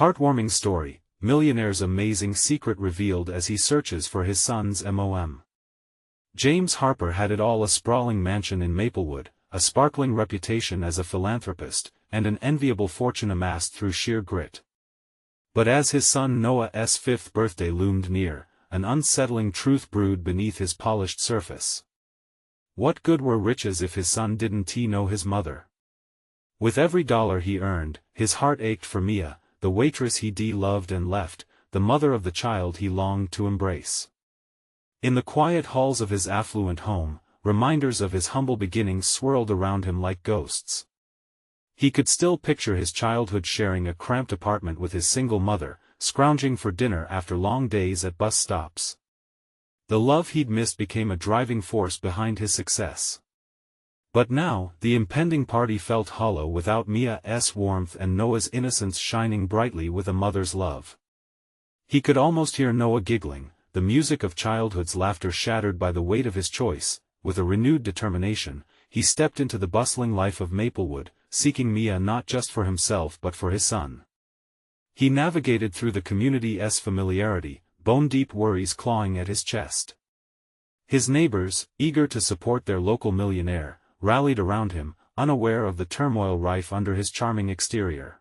Heartwarming story, Millionaire's amazing secret revealed as he searches for his son's MOM. James Harper had it all: a sprawling mansion in Maplewood, a sparkling reputation as a philanthropist, and an enviable fortune amassed through sheer grit. But as his son Noah's 5th birthday loomed near, an unsettling truth brewed beneath his polished surface. What good were riches if his son didn't know his mother? With every dollar he earned, his heart ached for Mia, the waitress he loved and left, the mother of the child he longed to embrace. In the quiet halls of his affluent home, reminders of his humble beginnings swirled around him like ghosts. He could still picture his childhood sharing a cramped apartment with his single mother, scrounging for dinner after long days at bus stops. The love he'd missed became a driving force behind his success. But now, the impending party felt hollow without Mia's warmth and Noah's innocence shining brightly with a mother's love. He could almost hear Noah giggling, the music of childhood's laughter shattered by the weight of his choice. With a renewed determination, he stepped into the bustling life of Maplewood, seeking Mia not just for himself but for his son. He navigated through the community's familiarity, bone-deep worries clawing at his chest. His neighbors, eager to support their local millionaire, rallied around him, unaware of the turmoil rife under his charming exterior.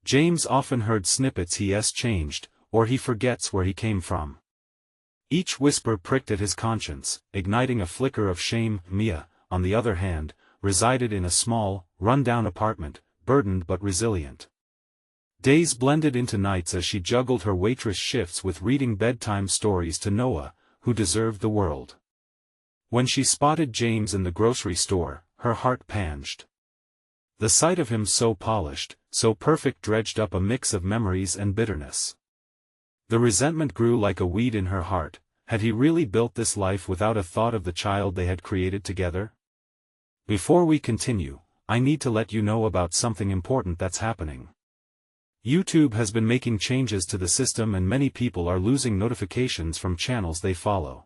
James often heard snippets: he's changed, or he forgets where he came from. Each whisper pricked at his conscience, igniting a flicker of shame. Mia, on the other hand, resided in a small, run-down apartment, burdened but resilient. Days blended into nights as she juggled her waitress shifts with reading bedtime stories to Noah, who deserved the world. When she spotted James in the grocery store, her heart panged. The sight of him so polished, so perfect dredged up a mix of memories and bitterness. The resentment grew like a weed in her heart. Had he really built this life without a thought of the child they had created together? Before we continue, I need to let you know about something important that's happening. YouTube has been making changes to the system and many people are losing notifications from channels they follow.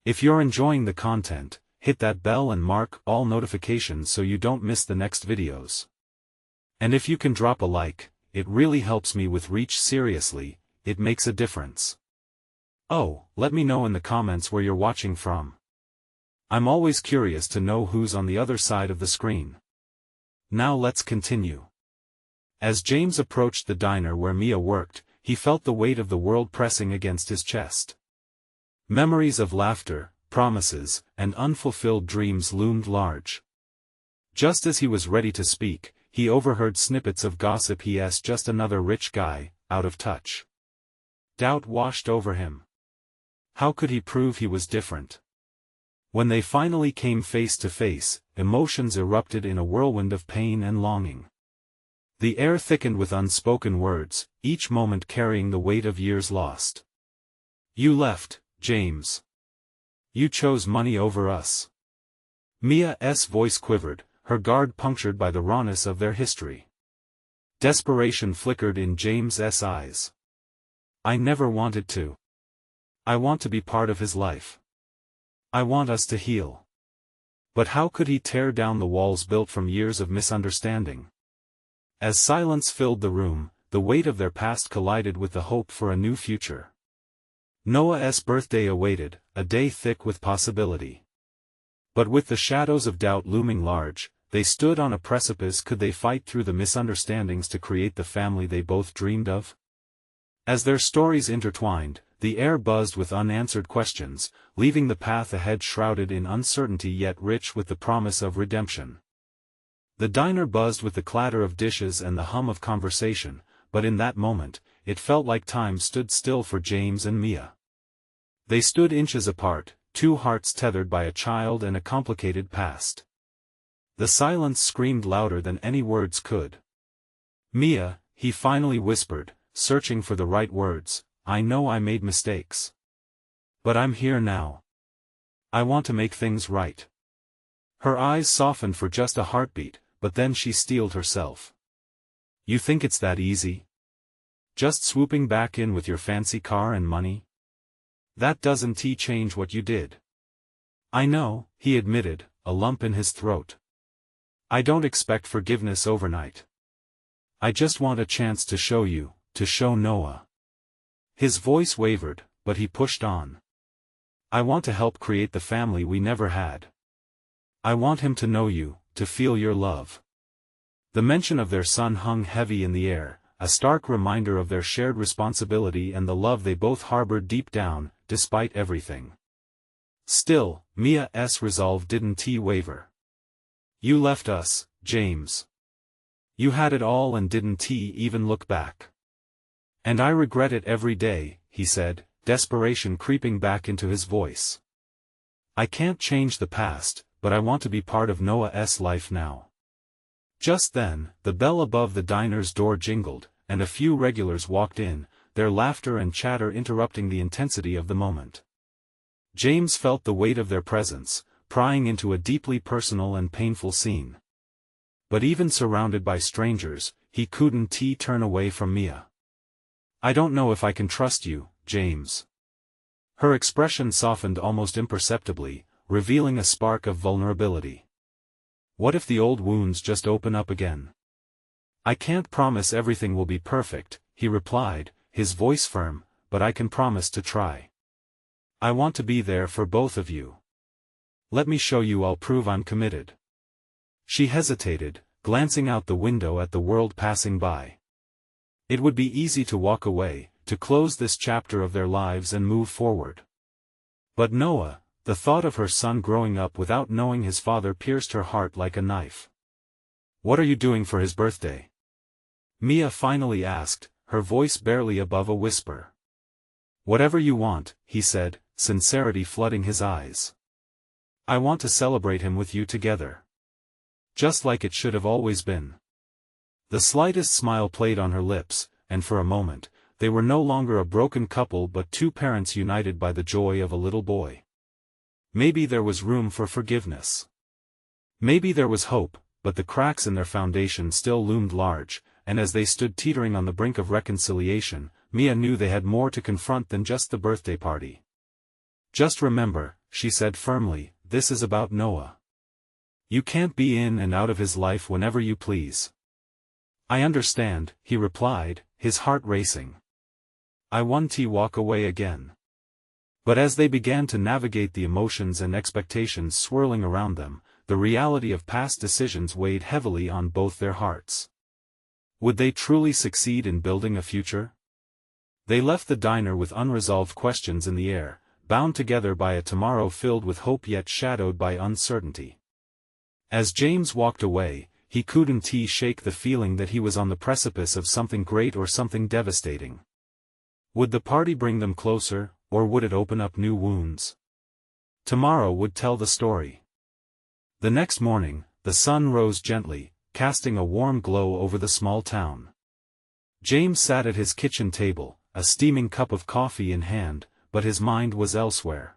If you're enjoying the content, hit that bell and mark all notifications so you don't miss the next videos. And if you can drop a like, it really helps me with reach. Seriously, it makes a difference. Oh, let me know in the comments where you're watching from. I'm always curious to know who's on the other side of the screen. Now let's continue. As James approached the diner where Mia worked, he felt the weight of the world pressing against his chest. Memories of laughter, promises, and unfulfilled dreams loomed large. Just as he was ready to speak, he overheard snippets of gossip. He's just another rich guy, out of touch. Doubt washed over him. How could he prove he was different? When they finally came face to face, emotions erupted in a whirlwind of pain and longing. The air thickened with unspoken words, each moment carrying the weight of years lost. You left, James. You chose money over us. Mia's voice quivered, her guard punctured by the rawness of their history. Desperation flickered in James's eyes. I never wanted to. I want to be part of his life. I want us to heal. But how could he tear down the walls built from years of misunderstanding? As silence filled the room, the weight of their past collided with the hope for a new future. Noah's birthday awaited, a day thick with possibility. But with the shadows of doubt looming large, they stood on a precipice. Could they fight through the misunderstandings to create the family they both dreamed of? As their stories intertwined, the air buzzed with unanswered questions, leaving the path ahead shrouded in uncertainty yet rich with the promise of redemption. The diner buzzed with the clatter of dishes and the hum of conversation, but in that moment, it felt like time stood still for James and Mia. They stood inches apart, two hearts tethered by a child and a complicated past. The silence screamed louder than any words could. Mia, he finally whispered, searching for the right words, I know I made mistakes. But I'm here now. I want to make things right. Her eyes softened for just a heartbeat, but then she steeled herself. You think it's that easy? Just swooping back in with your fancy car and money? That doesn't change what you did. I know, he admitted, a lump in his throat. I don't expect forgiveness overnight. I just want a chance to show you, to show Noah. His voice wavered, but he pushed on. I want to help create the family we never had. I want him to know you, to feel your love. The mention of their son hung heavy in the air, a stark reminder of their shared responsibility and the love they both harbored deep down, despite everything. Still, Mia's resolve didn't waver. You left us, James. You had it all and didn't even look back. And I regret it every day, he said, desperation creeping back into his voice. I can't change the past, but I want to be part of Noah's life now. Just then, the bell above the diner's door jingled, and a few regulars walked in, their laughter and chatter interrupting the intensity of the moment. James felt the weight of their presence, prying into a deeply personal and painful scene. But even surrounded by strangers, he couldn't turn away from Mia. I don't know if I can trust you, James. Her expression softened almost imperceptibly, revealing a spark of vulnerability. What if the old wounds just open up again? I can't promise everything will be perfect, he replied, his voice firm, but I can promise to try. I want to be there for both of you. Let me show you I'll prove I'm committed. She hesitated, glancing out the window at the world passing by. It would be easy to walk away, to close this chapter of their lives and move forward. But Noah, the thought of her son growing up without knowing his father pierced her heart like a knife. What are you doing for his birthday? Mia finally asked, her voice barely above a whisper. Whatever you want, he said, sincerity flooding his eyes. I want to celebrate him with you together. Just like it should have always been. The slightest smile played on her lips, and for a moment, they were no longer a broken couple but two parents united by the joy of a little boy. Maybe there was room for forgiveness. Maybe there was hope, but the cracks in their foundation still loomed large, and as they stood teetering on the brink of reconciliation, Mia knew they had more to confront than just the birthday party. Just remember, she said firmly, this is about Noah. You can't be in and out of his life whenever you please. I understand, he replied, his heart racing. I want to walk away again. But as they began to navigate the emotions and expectations swirling around them, the reality of past decisions weighed heavily on both their hearts. Would they truly succeed in building a future? They left the diner with unresolved questions in the air, bound together by a tomorrow filled with hope yet shadowed by uncertainty. As James walked away, he couldn't shake the feeling that he was on the precipice of something great or something devastating. Would the party bring them closer, or would it open up new wounds? Tomorrow would tell the story. The next morning, the sun rose gently, casting a warm glow over the small town. James sat at his kitchen table, a steaming cup of coffee in hand, but his mind was elsewhere.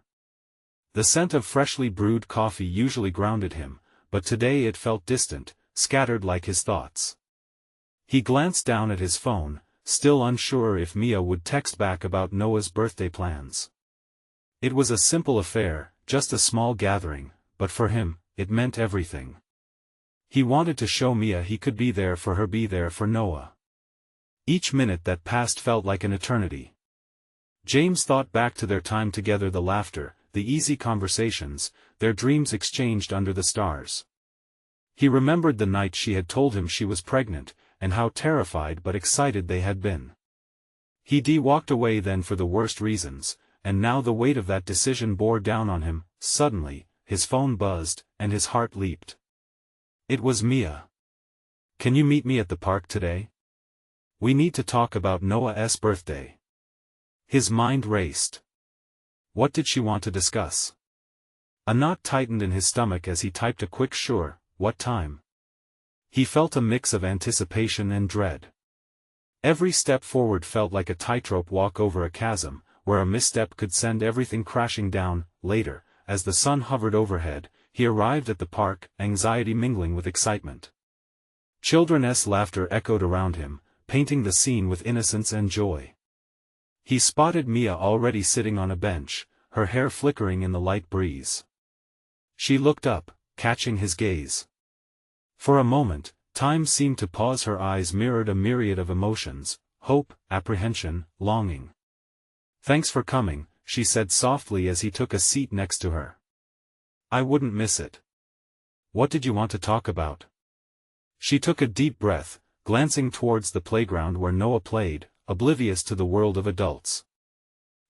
The scent of freshly brewed coffee usually grounded him, but today it felt distant, scattered like his thoughts. He glanced down at his phone, still unsure if Mia would text back about Noah's birthday plans. It was a simple affair, just a small gathering, but for him, it meant everything. He wanted to show Mia he could be there for her, be there for Noah. Each minute that passed felt like an eternity. James thought back to their time together, the laughter, the easy conversations, their dreams exchanged under the stars. He remembered the night she had told him she was pregnant, and how terrified but excited they had been. He walked away then for the worst reasons, and now the weight of that decision bore down on him. Suddenly, his phone buzzed, and his heart leaped. It was Mia. Can you meet me at the park today? We need to talk about Noah's birthday. His mind raced. What did she want to discuss? A knot tightened in his stomach as he typed a quick sure, what time? He felt a mix of anticipation and dread. Every step forward felt like a tightrope walk over a chasm, where a misstep could send everything crashing down. Later, as the sun hovered overhead, he arrived at the park, anxiety mingling with excitement. Children's laughter echoed around him, painting the scene with innocence and joy. He spotted Mia already sitting on a bench, her hair flickering in the light breeze. She looked up, catching his gaze. For a moment, Time seemed to pause. Her eyes mirrored a myriad of emotions: hope, apprehension, longing. "Thanks for coming," she said softly as he took a seat next to her. "I wouldn't miss it." "What did you want to talk about?" She took a deep breath, glancing towards the playground where Noah played, oblivious to the world of adults.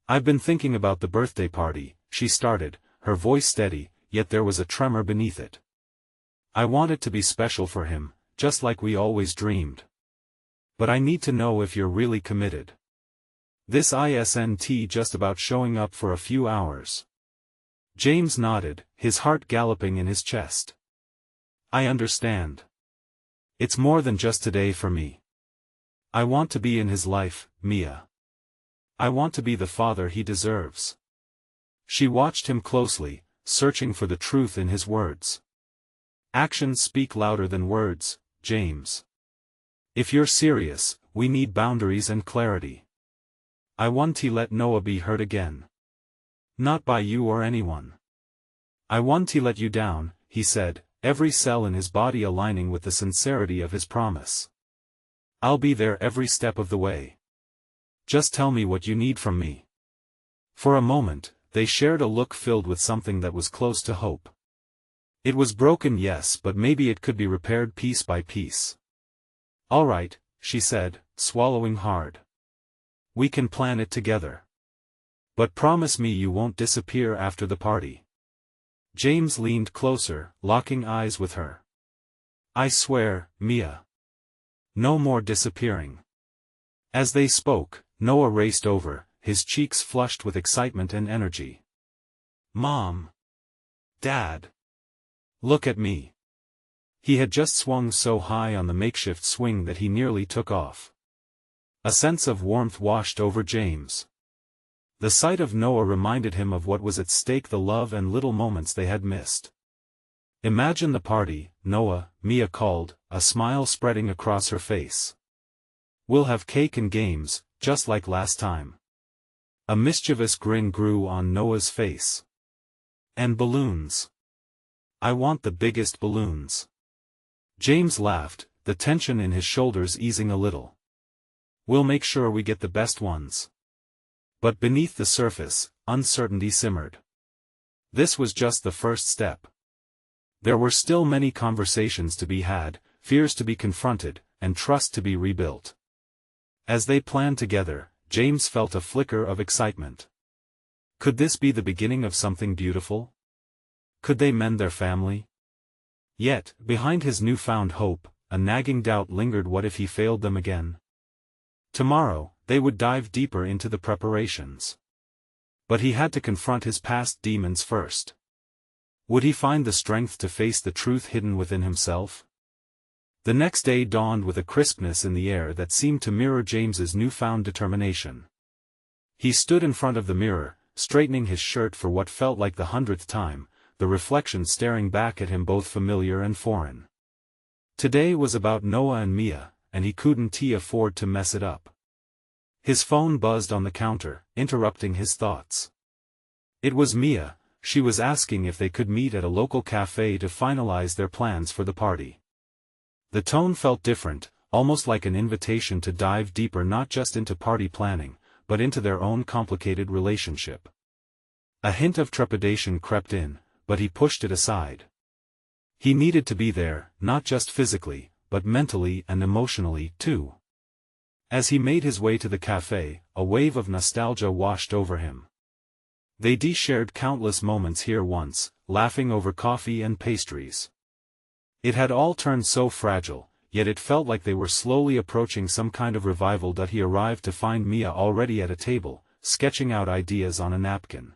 "I've been thinking about the birthday party," she started, her voice steady, yet there was a tremor beneath it. "I want it to be special for him, just like we always dreamed. But I need to know if you're really committed. This isn't just about showing up for a few hours." James nodded, his heart galloping in his chest. "I understand. It's more than just today for me. I want to be in his life, Mia. I want to be the father he deserves." She watched him closely, searching for the truth in his words. "Actions speak louder than words, James. If you're serious, we need boundaries and clarity. I won't let Noah be hurt again. Not by you or anyone. I won't let you down," he said, every cell in his body aligning with the sincerity of his promise. "I'll be there every step of the way. Just tell me what you need from me." For a moment, they shared a look filled with something that was close to hope. It was broken, yes, but maybe it could be repaired piece by piece. "All right," she said, swallowing hard. "We can plan it together. But promise me you won't disappear after the party." James leaned closer, locking eyes with her. "I swear, Mia. No more disappearing." As they spoke, Noah raced over, his cheeks flushed with excitement and energy. "Mom! Dad! Look at me." He had just swung so high on the makeshift swing that he nearly took off. A sense of warmth washed over James. The sight of Noah reminded him of what was at stake: the love and little moments they had missed. "Imagine the party, Noah," Mia called, a smile spreading across her face. "We'll have cake and games, just like last time." A mischievous grin grew on Noah's face. "And balloons. I want the biggest balloons." James laughed, the tension in his shoulders easing a little. "We'll make sure we get the best ones." But beneath the surface, uncertainty simmered. This was just the first step. There were still many conversations to be had, fears to be confronted, and trust to be rebuilt. As they planned together, James felt a flicker of excitement. Could this be the beginning of something beautiful? Could they mend their family? Yet, behind his newfound hope, a nagging doubt lingered: what if he failed them again? Tomorrow, they would dive deeper into the preparations. But he had to confront his past demons first. Would he find the strength to face the truth hidden within himself? The next day dawned with a crispness in the air that seemed to mirror James's newfound determination. He stood in front of the mirror, straightening his shirt for what felt like the 100th time, the reflection staring back at him both familiar and foreign. Today was about Noah and Mia, and he couldn't afford to mess it up. His phone buzzed on the counter, interrupting his thoughts. It was Mia. She was asking if they could meet at a local cafe to finalize their plans for the party. The tone felt different, almost like an invitation to dive deeper, not just into party planning, but into their own complicated relationship. A hint of trepidation crept in, but he pushed it aside. He needed to be there, not just physically, but mentally and emotionally, too. As he made his way to the cafe, a wave of nostalgia washed over him. They'd shared countless moments here once, laughing over coffee and pastries. It had all turned so fragile, yet it felt like they were slowly approaching some kind of revival. He arrived to find Mia already at a table, sketching out ideas on a napkin.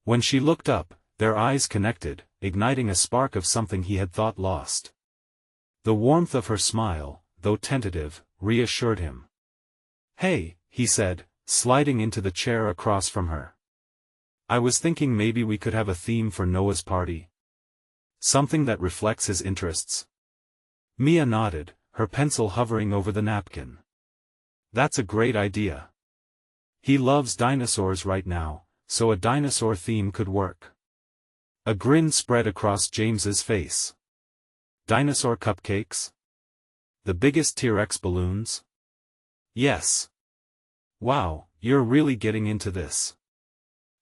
When she looked up, their eyes connected, igniting a spark of something he had thought lost. The warmth of her smile, though tentative, reassured him. "Hey," he said, sliding into the chair across from her. "I was thinking maybe we could have a theme for Noah's party. Something that reflects his interests." Mia nodded, her pencil hovering over the napkin. "That's a great idea. He loves dinosaurs right now, so a dinosaur theme could work." A grin spread across James's face. "Dinosaur cupcakes?" The biggest T-Rex balloons? Yes. Wow, you're really getting into this.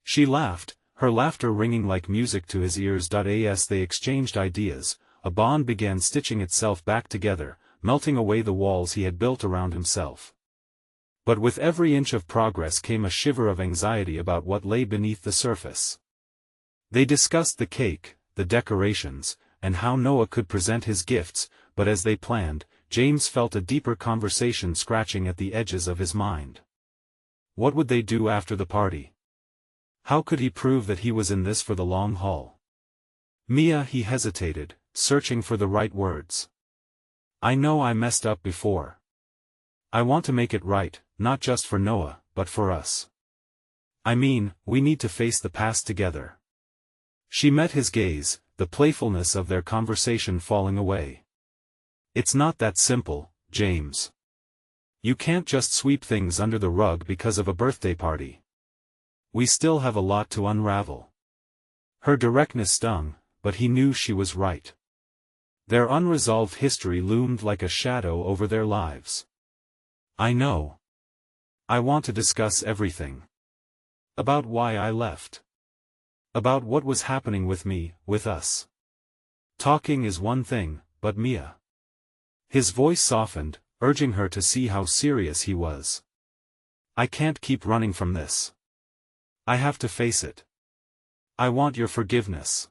She laughed, her laughter ringing like music to his ears. As they exchanged ideas, a bond began stitching itself back together, melting away the walls he had built around himself. But with every inch of progress came a shiver of anxiety about what lay beneath the surface. They discussed the cake, the decorations, and how Noah could present his gifts, but as they planned, James felt a deeper conversation scratching at the edges of his mind. What would they do after the party? How could he prove that he was in this for the long haul? Mia, he hesitated, searching for the right words. I know I messed up before. I want to make it right, not just for Noah, but for us. I mean, we need to face the past together. She met his gaze, the playfulness of their conversation falling away. It's not that simple, James. You can't just sweep things under the rug because of a birthday party. We still have a lot to unravel. Her directness stung, but he knew she was right. Their unresolved history loomed like a shadow over their lives. I know. I want to discuss everything. About why I left. About what was happening with me, with us. Talking is one thing, but Mia. His voice softened, urging her to see how serious he was. I can't keep running from this. I have to face it. I want your forgiveness.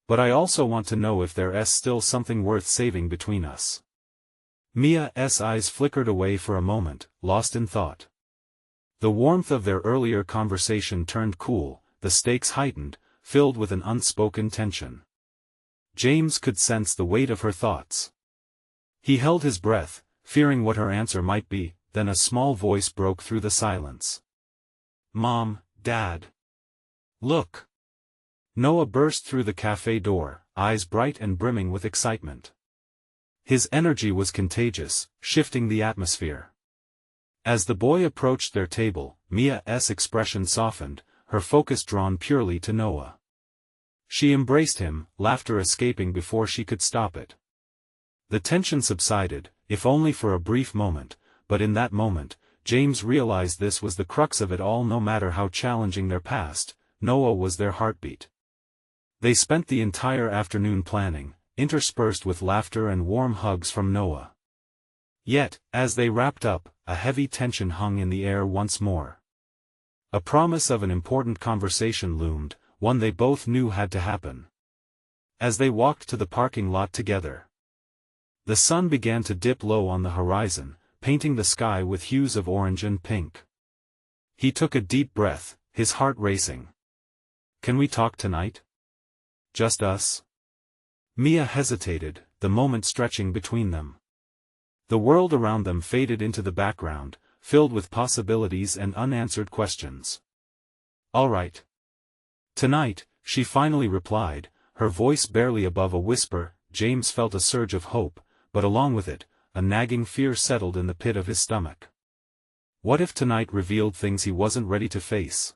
But I also want to know if there's still something worth saving between us. Mia's eyes flickered away for a moment, lost in thought. The warmth of their earlier conversation turned cool, the stakes heightened, filled with an unspoken tension. James could sense the weight of her thoughts. He held his breath, fearing what her answer might be, then a small voice broke through the silence. Mom, Dad. Look. Noah burst through the cafe door, eyes bright and brimming with excitement. His energy was contagious, shifting the atmosphere. As the boy approached their table, Mia's expression softened, her focus drawn purely to Noah. She embraced him, laughter escaping before she could stop it. The tension subsided, if only for a brief moment, but in that moment, James realized this was the crux of it all. No matter how challenging their past, Noah was their heartbeat. They spent the entire afternoon planning, interspersed with laughter and warm hugs from Noah. Yet, as they wrapped up, a heavy tension hung in the air once more. A promise of an important conversation loomed, one they both knew had to happen. As they walked to the parking lot together, the sun began to dip low on the horizon, painting the sky with hues of orange and pink. He took a deep breath, his heart racing. Can we talk tonight? Just us? Mia hesitated, the moment stretching between them. The world around them faded into the background, filled with possibilities and unanswered questions. All right. Tonight, she finally replied, her voice barely above a whisper. James felt a surge of hope, but along with it, a nagging fear settled in the pit of his stomach. What if tonight revealed things he wasn't ready to face?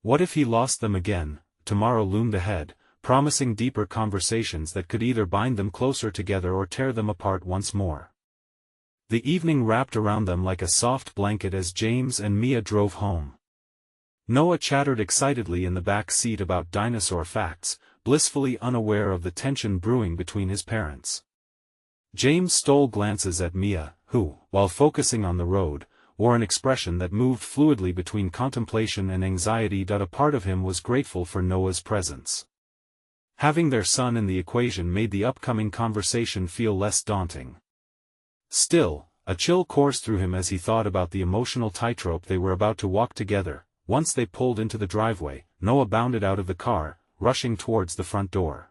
What if he lost them again? Tomorrow loomed ahead, promising deeper conversations that could either bind them closer together or tear them apart once more. The evening wrapped around them like a soft blanket as James and Mia drove home. Noah chattered excitedly in the back seat about dinosaur facts, blissfully unaware of the tension brewing between his parents. James stole glances at Mia, who, while focusing on the road, wore an expression that moved fluidly between contemplation and anxiety. A part of him was grateful for Noah's presence. Having their son in the equation made the upcoming conversation feel less daunting. Still, a chill coursed through him as he thought about the emotional tightrope they were about to walk together. Once they pulled into the driveway, Noah bounded out of the car, rushing towards the front door.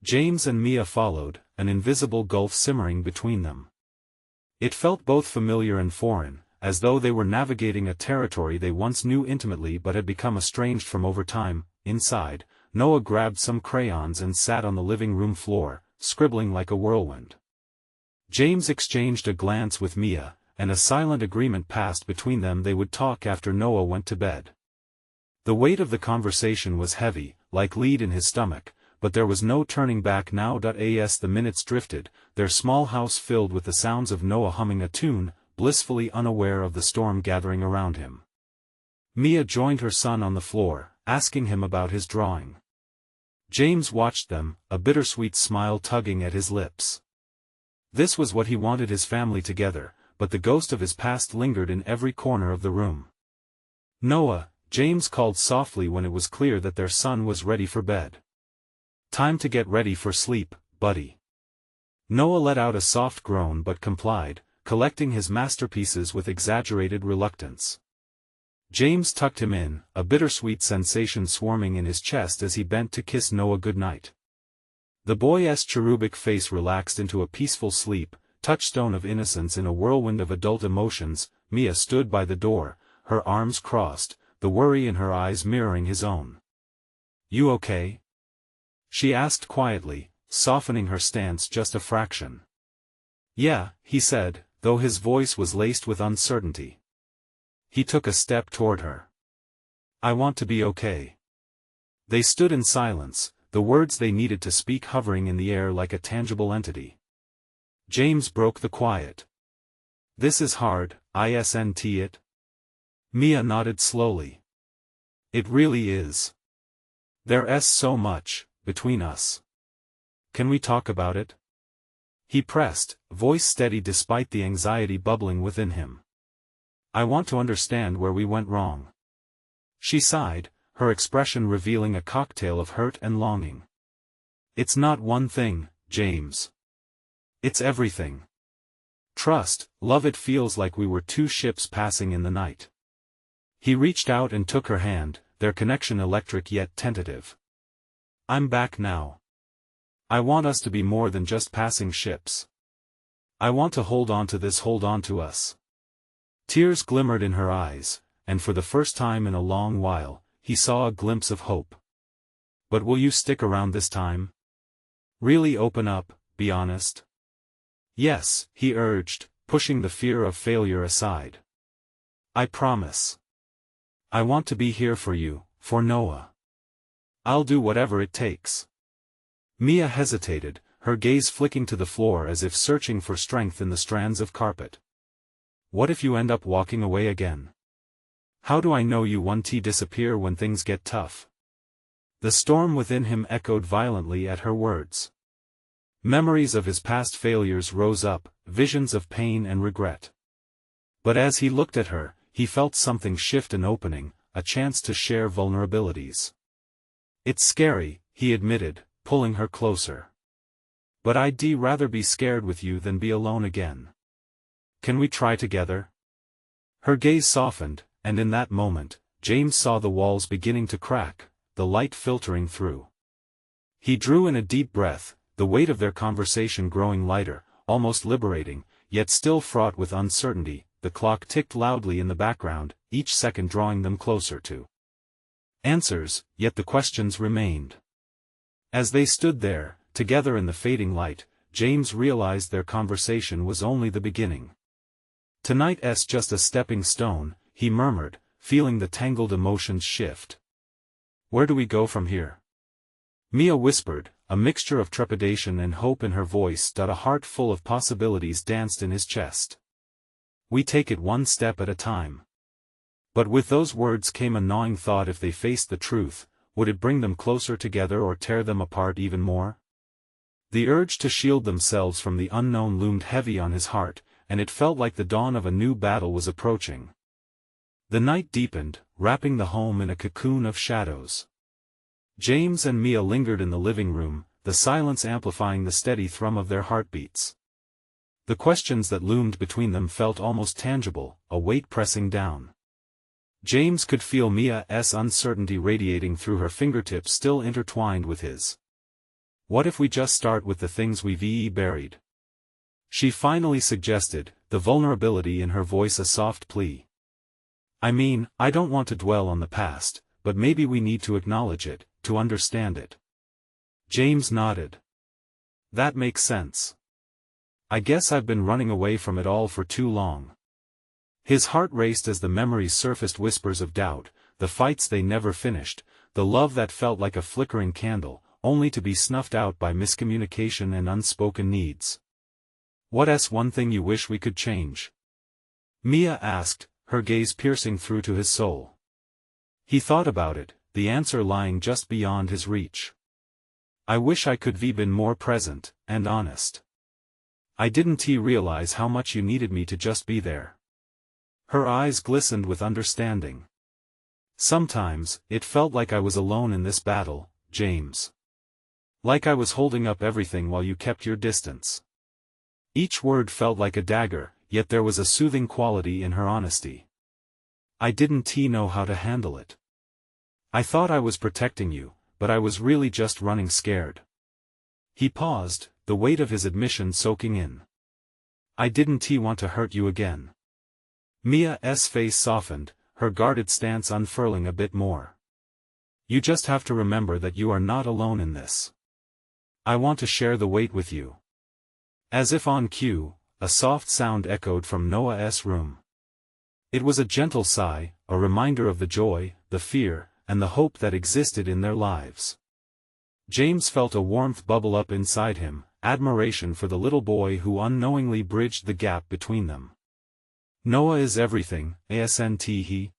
James and Mia followed, an invisible gulf simmering between them. It felt both familiar and foreign, as though they were navigating a territory they once knew intimately but had become estranged from over time. Inside, Noah grabbed some crayons and sat on the living room floor, scribbling like a whirlwind. James exchanged a glance with Mia, and a silent agreement passed between them they would talk after Noah went to bed. The weight of the conversation was heavy, like lead in his stomach, but there was no turning back now. As the minutes drifted, their small house filled with the sounds of Noah humming a tune, blissfully unaware of the storm gathering around him. Mia joined her son on the floor, asking him about his drawing. James watched them, a bittersweet smile tugging at his lips. This was what he wanted, his family together, but the ghost of his past lingered in every corner of the room. "Noah," James called softly when it was clear that their son was ready for bed. "Time to get ready for sleep, buddy." Noah let out a soft groan but complied, collecting his masterpieces with exaggerated reluctance. James tucked him in, a bittersweet sensation swarming in his chest as he bent to kiss Noah goodnight. The boy's cherubic face relaxed into a peaceful sleep, touchstone of innocence in a whirlwind of adult emotions. Mia stood by the door, her arms crossed, the worry in her eyes mirroring his own. "You okay?" she asked quietly, softening her stance just a fraction. "Yeah," he said, though his voice was laced with uncertainty. He took a step toward her. "I want to be okay." They stood in silence, the words they needed to speak hovering in the air like a tangible entity. James broke the quiet. "This is hard, isn't it?" Mia nodded slowly. "It really is. There's so much between us. Can we talk about it?" He pressed, voice steady despite the anxiety bubbling within him. "I want to understand where we went wrong." She sighed, her expression revealing a cocktail of hurt and longing. "It's not one thing, James. It's everything. Trust, love. It feels like we were two ships passing in the night." He reached out and took her hand, their connection electric yet tentative. "I'm back now. I want us to be more than just passing ships. I want to hold on to this, hold on to us." Tears glimmered in her eyes, and for the first time in a long while, he saw a glimpse of hope. "But will you stick around this time? Really open up, be honest?" "Yes," he urged, pushing the fear of failure aside. "I promise. I want to be here for you, for Noah. I'll do whatever it takes." Mia hesitated, her gaze flicking to the floor as if searching for strength in the strands of carpet. "What if you end up walking away again? How do I know you won't disappear when things get tough?" The storm within him echoed violently at her words. Memories of his past failures rose up, visions of pain and regret. But as he looked at her, he felt something shift, an opening, a chance to share vulnerabilities. "It's scary," he admitted, pulling her closer. "But I'd rather be scared with you than be alone again. Can we try together?" Her gaze softened, and in that moment, James saw the walls beginning to crack, the light filtering through. He drew in a deep breath, the weight of their conversation growing lighter, almost liberating, yet still fraught with uncertainty. The clock ticked loudly in the background, each second drawing them closer to answers, yet the questions remained. As they stood there, together in the fading light, James realized their conversation was only the beginning. "Tonight's just a stepping stone," he murmured, feeling the tangled emotions shift. "Where do we go from here?" Mia whispered, a mixture of trepidation and hope in her voice. A heart full of possibilities danced in his chest. "We take it one step at a time." But with those words came a gnawing thought: if they faced the truth, would it bring them closer together or tear them apart even more? The urge to shield themselves from the unknown loomed heavy on his heart, and it felt like the dawn of a new battle was approaching. The night deepened, wrapping the home in a cocoon of shadows. James and Mia lingered in the living room, the silence amplifying the steady thrum of their heartbeats. The questions that loomed between them felt almost tangible, a weight pressing down. James could feel Mia's uncertainty radiating through her fingertips, still intertwined with his. "What if we just start with the things we've buried?" she finally suggested, the vulnerability in her voice a soft plea. "I mean, I don't want to dwell on the past, but maybe we need to acknowledge it, to understand it." James nodded. "That makes sense. I guess I've been running away from it all for too long." His heart raced as the memories surfaced, whispers of doubt, the fights they never finished, the love that felt like a flickering candle, only to be snuffed out by miscommunication and unspoken needs. "What's one thing you wish we could change?" Mia asked, her gaze piercing through to his soul. He thought about it, the answer lying just beyond his reach. "I wish I could be been more present, and honest. I didn't realize how much you needed me to just be there." Her eyes glistened with understanding. "Sometimes, it felt like I was alone in this battle, James. Like I was holding up everything while you kept your distance." Each word felt like a dagger, yet there was a soothing quality in her honesty. "I didn't know how to handle it. I thought I was protecting you, but I was really just running scared." He paused, the weight of his admission soaking in. "I didn't want to hurt you again." Mia's face softened, her guarded stance unfurling a bit more. "You just have to remember that you are not alone in this. I want to share the weight with you." As if on cue, a soft sound echoed from Noah's room. It was a gentle sigh, a reminder of the joy, the fear, and the hope that existed in their lives. James felt a warmth bubble up inside him, admiration for the little boy who unknowingly bridged the gap between them. "Noah is everything, isn't he?"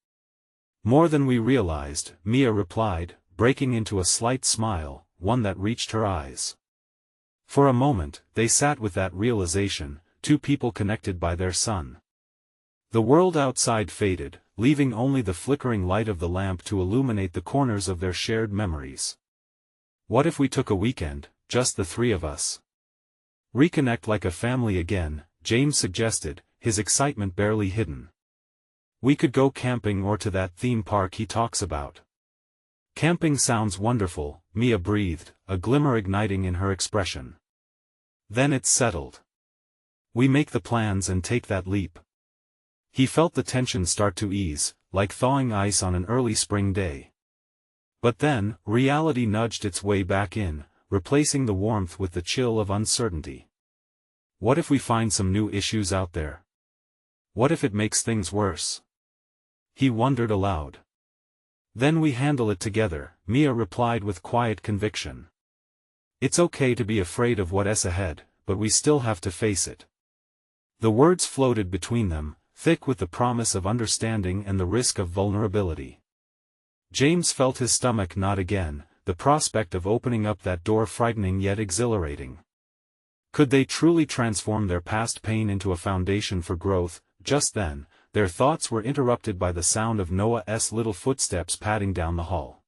"More than we realized," Mia replied, breaking into a slight smile, one that reached her eyes. For a moment, they sat with that realization, two people connected by their son. The world outside faded, leaving only the flickering light of the lamp to illuminate the corners of their shared memories. "What if we took a weekend, just the three of us? Reconnect like a family again," James suggested, his excitement barely hidden. "We could go camping or to that theme park he talks about." "Camping sounds wonderful," Mia breathed, a glimmer igniting in her expression. "Then it's settled. We make the plans and take that leap." He felt the tension start to ease, like thawing ice on an early spring day. But then, reality nudged its way back in, replacing the warmth with the chill of uncertainty. "What if we find some new issues out there? What if it makes things worse?" He wondered aloud. "Then we handle it together," Mia replied with quiet conviction. "It's okay to be afraid of what's ahead, but we still have to face it." The words floated between them, thick with the promise of understanding and the risk of vulnerability. James felt his stomach knot again, the prospect of opening up that door frightening yet exhilarating. Could they truly transform their past pain into a foundation for growth? Just then, their thoughts were interrupted by the sound of Noah's little footsteps padding down the hall.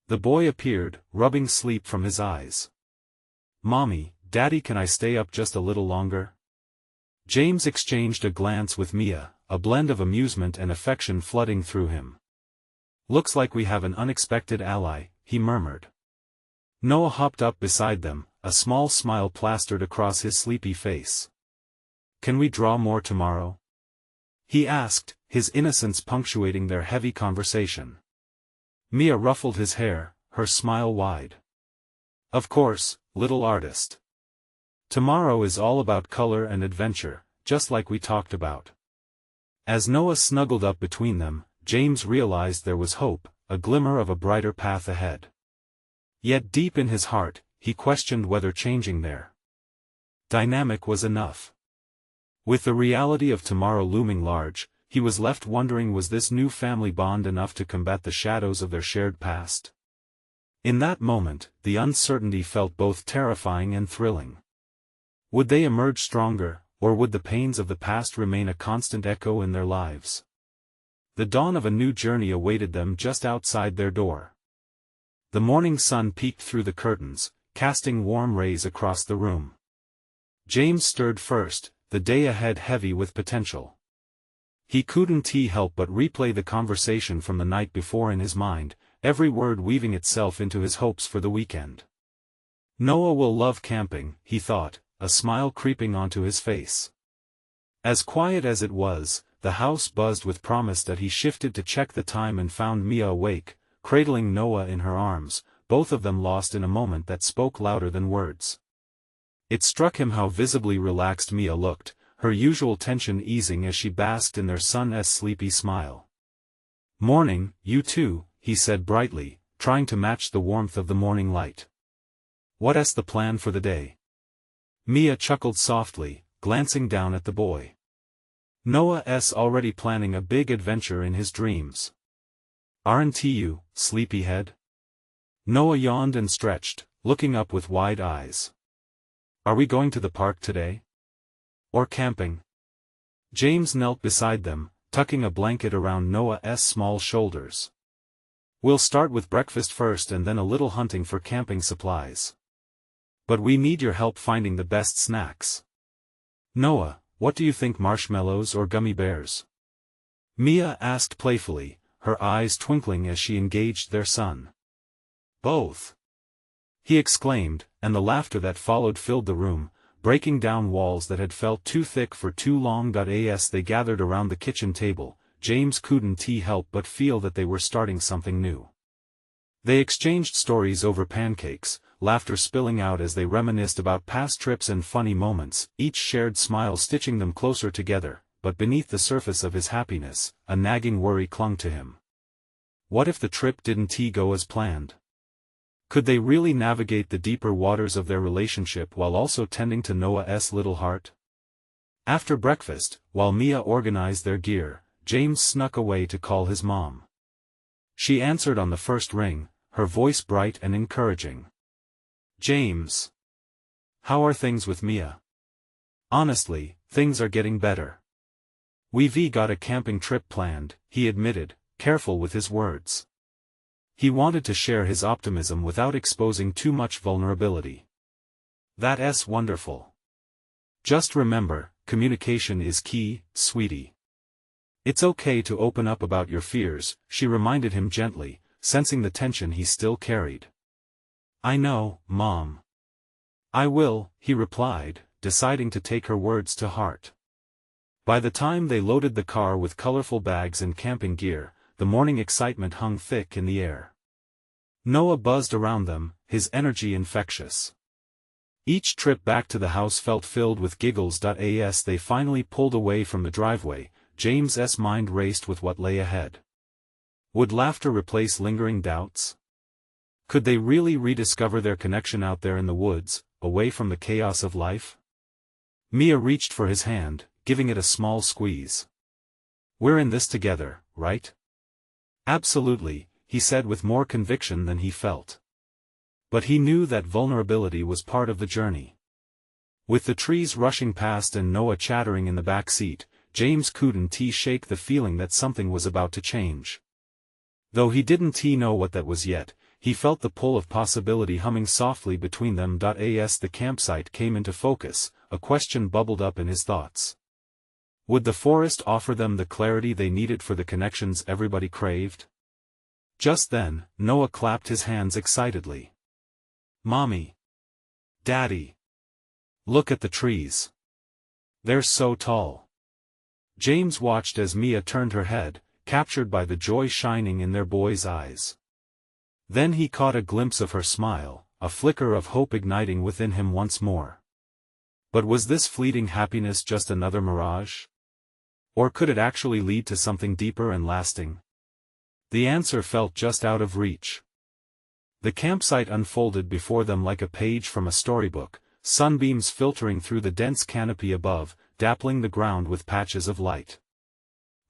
The boy appeared, rubbing sleep from his eyes. "Mommy, Daddy, can I stay up just a little longer?" James exchanged a glance with Mia, a blend of amusement and affection flooding through him. "Looks like we have an unexpected ally," he murmured. Noah hopped up beside them, a small smile plastered across his sleepy face. "Can we draw more tomorrow?" he asked, his innocence punctuating their heavy conversation. Mia ruffled his hair, her smile wide. "Of course, little artist. Tomorrow is all about color and adventure, just like we talked about." As Noah snuggled up between them, James realized there was hope, a glimmer of a brighter path ahead. Yet deep in his heart, he questioned whether changing their dynamic was enough. With the reality of tomorrow looming large, he was left wondering, was this new family bond enough to combat the shadows of their shared past? In that moment, the uncertainty felt both terrifying and thrilling. Would they emerge stronger, or would the pains of the past remain a constant echo in their lives? The dawn of a new journey awaited them just outside their door. The morning sun peeked through the curtains, casting warm rays across the room. James stirred first, the day ahead heavy with potential. He couldn't help but replay the conversation from the night before in his mind, every word weaving itself into his hopes for the weekend. Noah will love camping, he thought, a smile creeping onto his face. As quiet as it was, the house buzzed with promise that he shifted to check the time and found Mia awake, cradling Noah in her arms, both of them lost in a moment that spoke louder than words. It struck him how visibly relaxed Mia looked, her usual tension easing as she basked in their son's sleepy smile. "Morning, you two," he said brightly, trying to match the warmth of the morning light. What's the plan for the day? Mia chuckled softly, glancing down at the boy. Noah's already planning a big adventure in his dreams. Aren't you, sleepyhead? Noah yawned and stretched, looking up with wide eyes. Are we going to the park today? Or camping? James knelt beside them, tucking a blanket around Noah's small shoulders. We'll start with breakfast first and then a little hunting for camping supplies. But we need your help finding the best snacks. Noah, what do you think, marshmallows or gummy bears? Mia asked playfully, her eyes twinkling as she engaged their son. Both! He exclaimed, and the laughter that followed filled the room, breaking down walls that had felt too thick for too long. As they gathered around the kitchen table, James couldn't help but feel that they were starting something new. They exchanged stories over pancakes, laughter spilling out as they reminisced about past trips and funny moments, each shared smile stitching them closer together, but beneath the surface of his happiness, a nagging worry clung to him. What if the trip didn't go as planned? Could they really navigate the deeper waters of their relationship while also tending to Noah's little heart? After breakfast, while Mia organized their gear, James snuck away to call his mom. She answered on the first ring, her voice bright and encouraging. James. How are things with Mia? Honestly, things are getting better. We've got a camping trip planned, he admitted, careful with his words. He wanted to share his optimism without exposing too much vulnerability. That's wonderful. Just remember, communication is key, sweetie. It's okay to open up about your fears, she reminded him gently, sensing the tension he still carried. I know, Mom. I will, he replied, deciding to take her words to heart. By the time they loaded the car with colorful bags and camping gear, the morning excitement hung thick in the air. Noah buzzed around them, his energy infectious. Each trip back to the house felt filled with giggles. As they finally pulled away from the driveway, James's mind raced with what lay ahead. Would laughter replace lingering doubts? Could they really rediscover their connection out there in the woods, away from the chaos of life? Mia reached for his hand, giving it a small squeeze. We're in this together, right? Absolutely, he said with more conviction than he felt. But he knew that vulnerability was part of the journey. With the trees rushing past and Noah chattering in the back seat, James couldn't shake the feeling that something was about to change. Though he didn't know what that was yet, he felt the pull of possibility humming softly between them. As the campsite came into focus, a question bubbled up in his thoughts. Would the forest offer them the clarity they needed for the connections everybody craved? Just then, Noah clapped his hands excitedly. Mommy! Daddy! Look at the trees. They're so tall. James watched as Mia turned her head, captured by the joy shining in their boy's eyes. Then he caught a glimpse of her smile, a flicker of hope igniting within him once more. But was this fleeting happiness just another mirage? Or could it actually lead to something deeper and lasting? The answer felt just out of reach. The campsite unfolded before them like a page from a storybook, sunbeams filtering through the dense canopy above, dappling the ground with patches of light.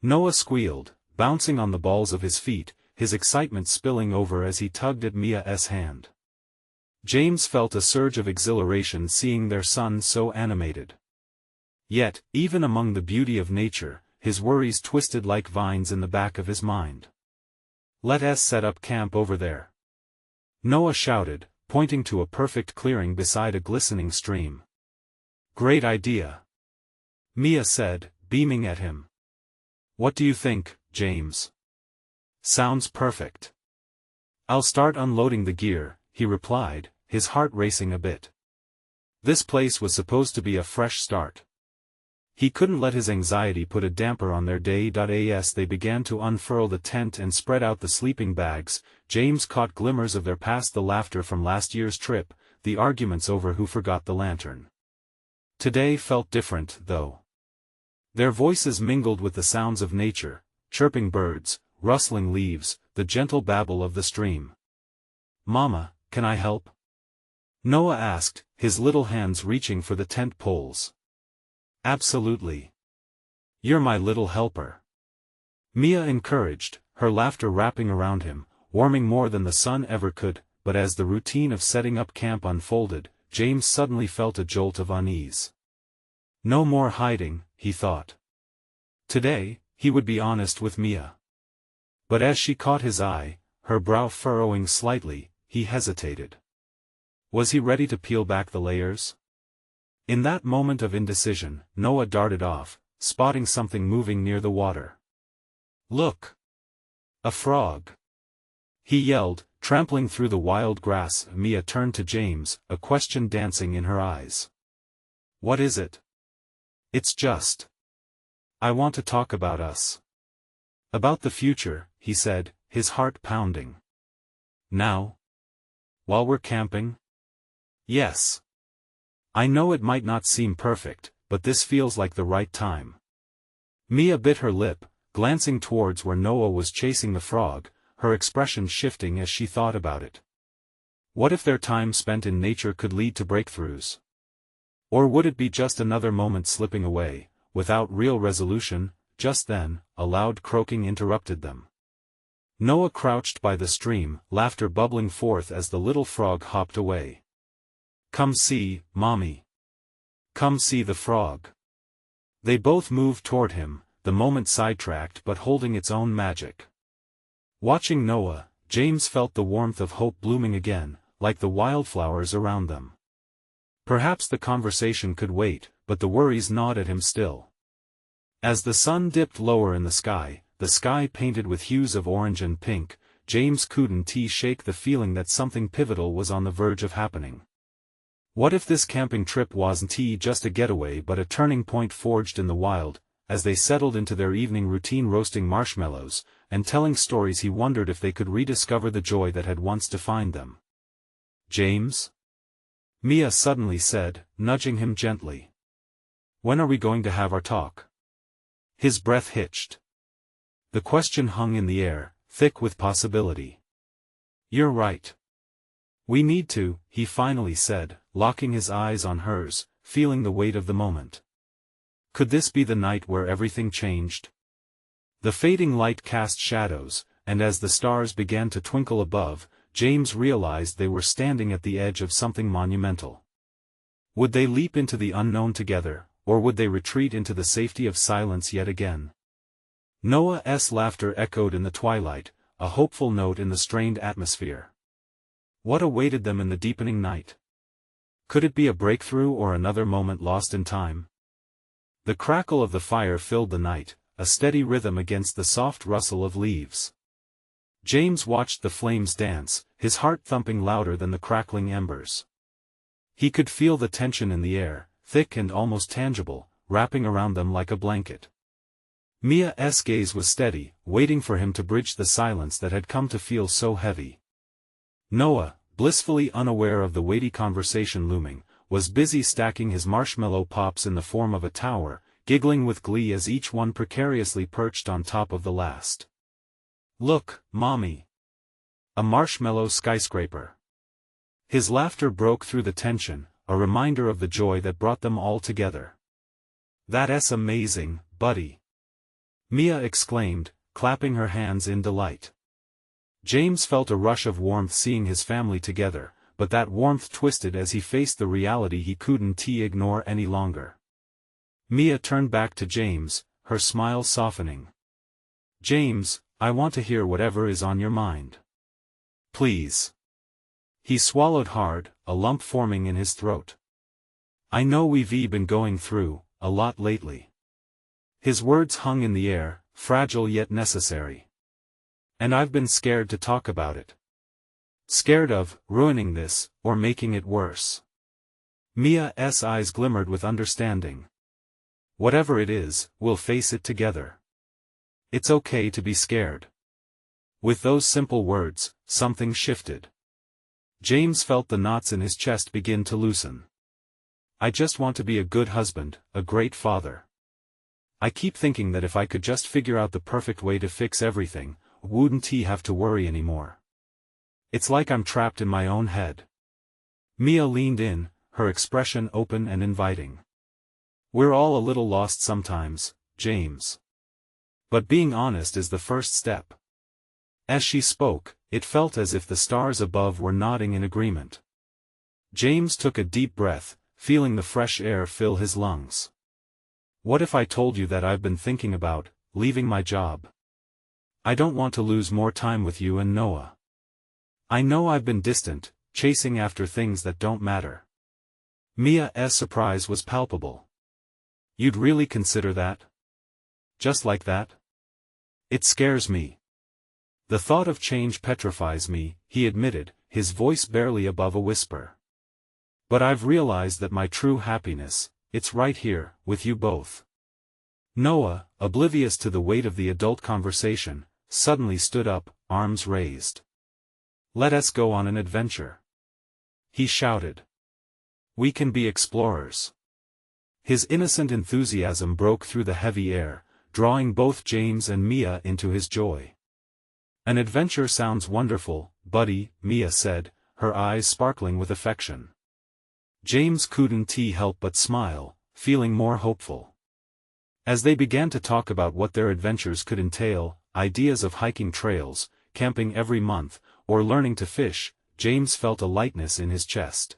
Noah squealed, bouncing on the balls of his feet, his excitement spilling over as he tugged at Mia's hand. James felt a surge of exhilaration seeing their son so animated. Yet, even among the beauty of nature, his worries twisted like vines in the back of his mind. Let's set up camp over there. Noah shouted, pointing to a perfect clearing beside a glistening stream. Great idea. Mia said, beaming at him. What do you think, James? Sounds perfect. I'll start unloading the gear, he replied, his heart racing a bit. This place was supposed to be a fresh start. He couldn't let his anxiety put a damper on their day. As they began to unfurl the tent and spread out the sleeping bags, James caught glimmers of their past, the laughter from last year's trip, the arguments over who forgot the lantern. Today felt different, though. Their voices mingled with the sounds of nature, chirping birds, rustling leaves, the gentle babble of the stream. Mama, can I help? Noah asked, his little hands reaching for the tent poles. Absolutely. You're my little helper. Mia encouraged, her laughter wrapping around him, warming more than the sun ever could, but as the routine of setting up camp unfolded, James suddenly felt a jolt of unease. No more hiding, he thought. Today, he would be honest with Mia. But as she caught his eye, her brow furrowing slightly, he hesitated. Was he ready to peel back the layers? In that moment of indecision, Noah darted off, spotting something moving near the water. Look! A frog! He yelled, trampling through the wild grass. Mia turned to James, a question dancing in her eyes. What is it? It's just. I want to talk about us. About the future, he said, his heart pounding. Now? While we're camping? Yes. I know it might not seem perfect, but this feels like the right time. Mia bit her lip, glancing towards where Noah was chasing the frog, her expression shifting as she thought about it. What if their time spent in nature could lead to breakthroughs? Or would it be just another moment slipping away, without real resolution? Just then, a loud croaking interrupted them. Noah crouched by the stream, laughter bubbling forth as the little frog hopped away. Come see, Mommy. Come see the frog. They both moved toward him, the moment sidetracked but holding its own magic. Watching Noah, James felt the warmth of hope blooming again, like the wildflowers around them. Perhaps the conversation could wait, but the worries gnawed at him still. As the sun dipped lower in the sky painted with hues of orange and pink, James couldn't shake the feeling that something pivotal was on the verge of happening. What if this camping trip wasn't just a getaway but a turning point forged in the wild? As they settled into their evening routine roasting marshmallows, and telling stories, he wondered if they could rediscover the joy that had once defined them. James? Mia suddenly said, nudging him gently. When are we going to have our talk? His breath hitched. The question hung in the air, thick with possibility. You're right. We need to, he finally said, locking his eyes on hers, feeling the weight of the moment. Could this be the night where everything changed? The fading light cast shadows, and as the stars began to twinkle above, James realized they were standing at the edge of something monumental. Would they leap into the unknown together, or would they retreat into the safety of silence yet again? Noah's laughter echoed in the twilight, a hopeful note in the strained atmosphere. What awaited them in the deepening night? Could it be a breakthrough or another moment lost in time? The crackle of the fire filled the night, a steady rhythm against the soft rustle of leaves. James watched the flames dance, his heart thumping louder than the crackling embers. He could feel the tension in the air, thick and almost tangible, wrapping around them like a blanket. Mia's gaze was steady, waiting for him to bridge the silence that had come to feel so heavy. Noah, blissfully unaware of the weighty conversation looming, was busy stacking his marshmallow pops in the form of a tower, giggling with glee as each one precariously perched on top of the last. Look, Mommy! A marshmallow skyscraper. His laughter broke through the tension, a reminder of the joy that brought them all together. That's amazing, buddy! Mia exclaimed, clapping her hands in delight. James felt a rush of warmth seeing his family together, but that warmth twisted as he faced the reality he couldn't ignore any longer. Mia turned back to James, her smile softening. James, I want to hear whatever is on your mind. Please. He swallowed hard, a lump forming in his throat. I know we've been going through a lot lately. His words hung in the air, fragile yet necessary. And I've been scared to talk about it. Scared of ruining this, or making it worse. Mia's eyes glimmered with understanding. Whatever it is, we'll face it together. It's okay to be scared. With those simple words, something shifted. James felt the knots in his chest begin to loosen. I just want to be a good husband, a great father. I keep thinking that if I could just figure out the perfect way to fix everything, wouldn't he have to worry anymore? It's like I'm trapped in my own head. Mia leaned in, her expression open and inviting. We're all a little lost sometimes, James. But being honest is the first step. As she spoke, it felt as if the stars above were nodding in agreement. James took a deep breath, feeling the fresh air fill his lungs. What if I told you that I've been thinking about leaving my job? I don't want to lose more time with you and Noah. I know I've been distant, chasing after things that don't matter. Mia's surprise was palpable. You'd really consider that? Just like that? It scares me. The thought of change petrifies me, he admitted, his voice barely above a whisper. But I've realized that my true happiness, it's right here, with you both. Noah, oblivious to the weight of the adult conversation, suddenly stood up, arms raised. Let us go on an adventure. He shouted. We can be explorers. His innocent enthusiasm broke through the heavy air, drawing both James and Mia into his joy. An adventure sounds wonderful, buddy, Mia said, her eyes sparkling with affection. James couldn't help but smile, feeling more hopeful. As they began to talk about what their adventures could entail, ideas of hiking trails, camping every month, or learning to fish, James felt a lightness in his chest.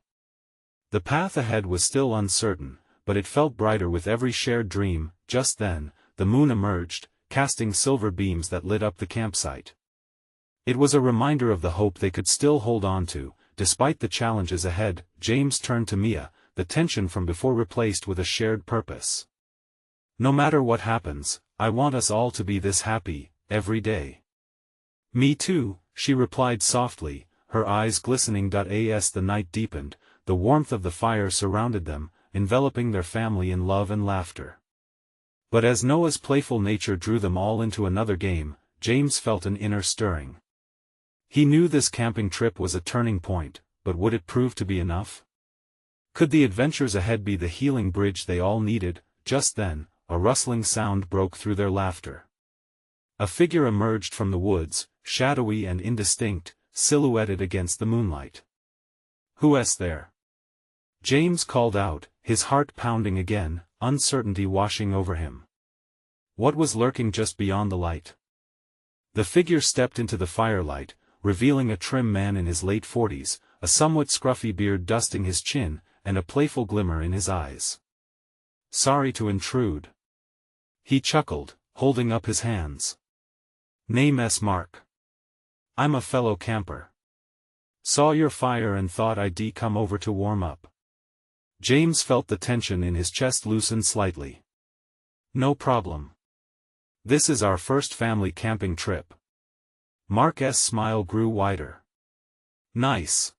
The path ahead was still uncertain, but it felt brighter with every shared dream. Just then, the moon emerged, casting silver beams that lit up the campsite. It was a reminder of the hope they could still hold on to, despite the challenges ahead. James turned to Mia, the tension from before replaced with a shared purpose. No matter what happens, I want us all to be this happy, every day. Me too, she replied softly, her eyes glistening. As the night deepened, the warmth of the fire surrounded them, enveloping their family in love and laughter. But as Noah's playful nature drew them all into another game, James felt an inner stirring. He knew this camping trip was a turning point, but would it prove to be enough? Could the adventures ahead be the healing bridge they all needed? Just then, a rustling sound broke through their laughter. A figure emerged from the woods, shadowy and indistinct, silhouetted against the moonlight. Who's there? James called out, his heart pounding again, uncertainty washing over him. What was lurking just beyond the light? The figure stepped into the firelight, revealing a trim man in his late 40s, a somewhat scruffy beard dusting his chin, and a playful glimmer in his eyes. Sorry to intrude. He chuckled, holding up his hands. Name's Mark. I'm a fellow camper. Saw your fire and thought I'd come over to warm up. James felt the tension in his chest loosen slightly. No problem. This is our first family camping trip. Mark's smile grew wider. Nice.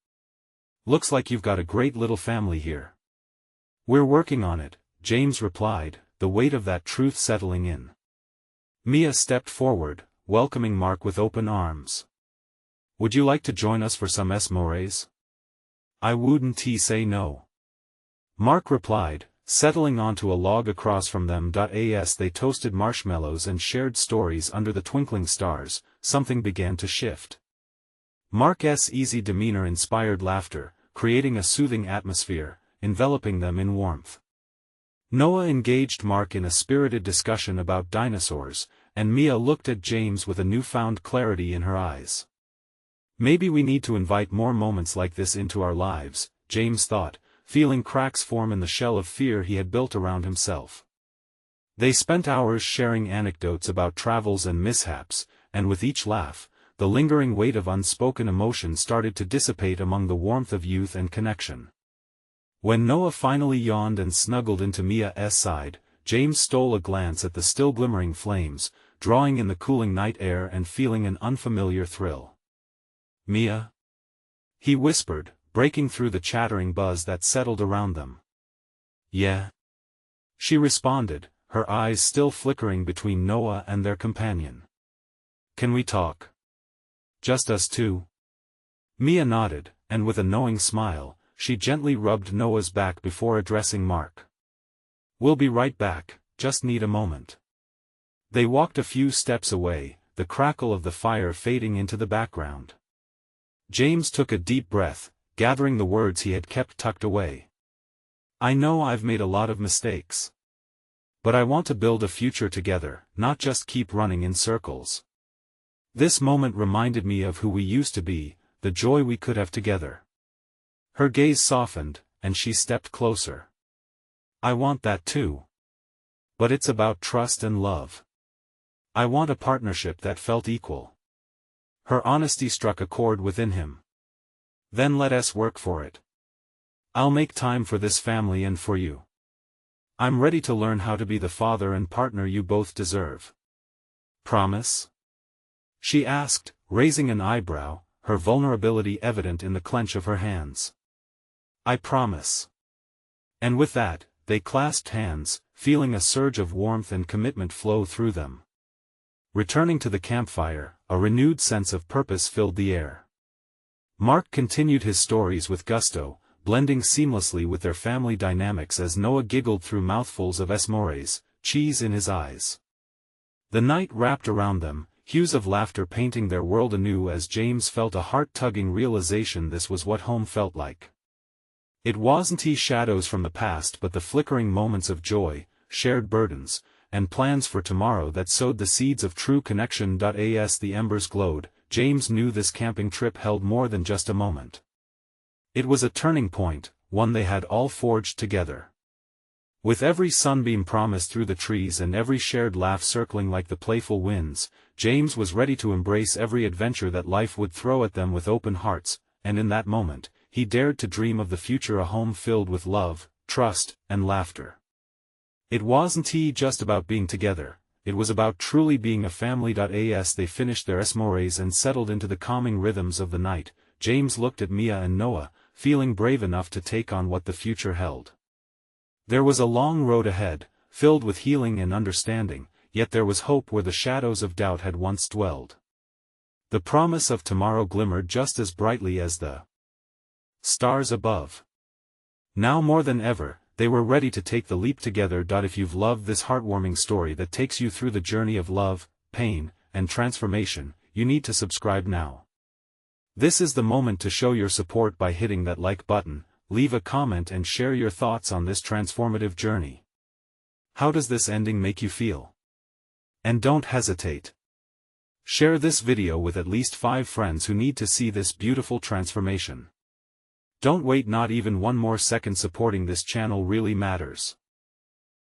Looks like you've got a great little family here. We're working on it, James replied, the weight of that truth settling in. Mia stepped forward, welcoming Mark with open arms. Would you like to join us for some s'mores? I wouldn't say no. Mark replied, settling onto a log across from them. As they toasted marshmallows and shared stories under the twinkling stars, something began to shift. Mark's easy demeanor inspired laughter, creating a soothing atmosphere, enveloping them in warmth. Noah engaged Mark in a spirited discussion about dinosaurs, and Mia looked at James with a newfound clarity in her eyes. Maybe we need to invite more moments like this into our lives, James thought, feeling cracks form in the shell of fear he had built around himself. They spent hours sharing anecdotes about travels and mishaps, and with each laugh, the lingering weight of unspoken emotion started to dissipate among the warmth of youth and connection. When Noah finally yawned and snuggled into Mia's side, James stole a glance at the still glimmering flames, drawing in the cooling night air and feeling an unfamiliar thrill. Mia? He whispered, breaking through the chattering buzz that settled around them. Yeah. She responded, her eyes still flickering between Noah and their companion. Can we talk? Just us two? Mia nodded, and with a knowing smile, she gently rubbed Noah's back before addressing Mark. We'll be right back, just need a moment. They walked a few steps away, the crackle of the fire fading into the background. James took a deep breath, gathering the words he had kept tucked away. I know I've made a lot of mistakes. But I want to build a future together, not just keep running in circles. This moment reminded me of who we used to be, the joy we could have together. Her gaze softened, and she stepped closer. I want that too. But it's about trust and love. I want a partnership that felt equal. Her honesty struck a chord within him. Then let us work for it. I'll make time for this family and for you. I'm ready to learn how to be the father and partner you both deserve. Promise? She asked, raising an eyebrow, her vulnerability evident in the clench of her hands. I promise. And with that, they clasped hands, feeling a surge of warmth and commitment flow through them. Returning to the campfire, a renewed sense of purpose filled the air. Mark continued his stories with gusto, blending seamlessly with their family dynamics as Noah giggled through mouthfuls of s'mores, cheese in his eyes. The night wrapped around them, hues of laughter painting their world anew as James felt a heart-tugging realization this was what home felt like. It wasn't shadows from the past but the flickering moments of joy, shared burdens, and plans for tomorrow that sowed the seeds of true connection. As the embers glowed, James knew this camping trip held more than just a moment. It was a turning point, one they had all forged together. With every sunbeam promised through the trees and every shared laugh circling like the playful winds, James was ready to embrace every adventure that life would throw at them with open hearts, and in that moment, he dared to dream of the future, a home filled with love, trust, and laughter. It wasn't just about being together, it was about truly being a family. As they finished their s'mores and settled into the calming rhythms of the night, James looked at Mia and Noah, feeling brave enough to take on what the future held. There was a long road ahead, filled with healing and understanding, yet there was hope where the shadows of doubt had once dwelled. The promise of tomorrow glimmered just as brightly as the stars above. Now more than ever, they were ready to take the leap together. If you've loved this heartwarming story that takes you through the journey of love, pain, and transformation, you need to subscribe now. This is the moment to show your support by hitting that like button, leave a comment and share your thoughts on this transformative journey. How does this ending make you feel? And don't hesitate. Share this video with at least 5 friends who need to see this beautiful transformation. Don't wait, not even one more second. Supporting this channel really matters.